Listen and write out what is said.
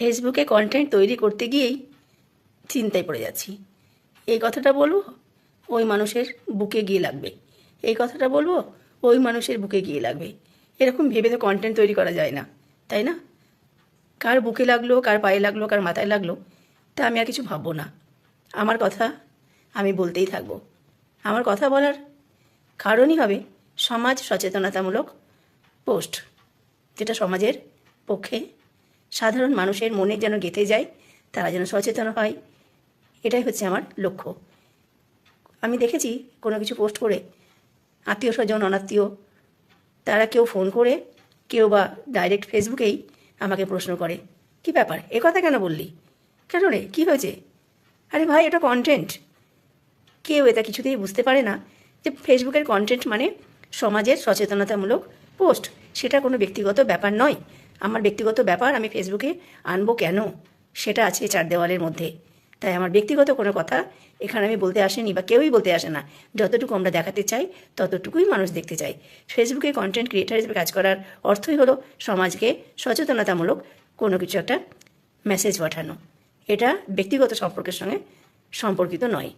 ফেসবুকে কন্টেন্ট তৈরি করতে গিয়েই চিন্তায় পড়ে যাচ্ছি। এই কথাটা বলবো, ওই মানুষের বুকে গিয়ে লাগবে। এই কথাটা বলবো, ওই মানুষের বুকে গিয়ে লাগবে। এরকম ভেবে তো কন্টেন্ট তৈরি করা যায় না, তাই না? কার বুকে লাগলো, কার পায়ে লাগলো, কার মাথায় লাগলো, তা আমি আর কিছু ভাববো না। আমার কথা আমি বলতেই থাকবো। আমার কথা বলার কারণই হবে সমাজ সচেতনতামূলক পোস্ট, যেটা সমাজের পক্ষে সাধারণ মানুষের মনে যেন গেঁথে যায়, তারা যেন সচেতন হয়, এটাই হচ্ছে আমার লক্ষ্য। আমি দেখেছি কোনো কিছু পোস্ট করে আত্মীয় স্বজন অনাত্মীয় তারা কেউ ফোন করে, কেউ বা ডাইরেক্ট ফেসবুকেই আমাকে প্রশ্ন করে, কি ব্যাপার, এ কথা কেন বললি, কেন রে, কী হয়েছে? আরে ভাই, এটা কন্টেন্ট। কেউ এটা কিছুতেই বুঝতে পারে না যে ফেসবুকের কন্টেন্ট মানে সমাজের সচেতনতামূলক পোস্ট। সেটা কোনো ব্যক্তিগত ব্যাপার নয়। আমার ব্যক্তিগত ব্যাপার আমি ফেসবুকে আনবো কেন, সেটা আছে চার দেওয়ালের মধ্যে। তাই আমার ব্যক্তিগত কোনো কথা এখানে আমি বলতে আসিনি, বা কেউই বলতে আসে না। যতটুকু আমরা দেখাতে চাই ততটুকুই মানুষ দেখতে চাই। ফেসবুকে কন্টেন্ট ক্রিয়েটার হিসেবে কাজ করার অর্থই হলো সমাজকে সচেতনতামূলক কোনো কিছু একটা মেসেজ পাঠানো। এটা ব্যক্তিগত সম্পর্কের সঙ্গে সম্পর্কিত নয়।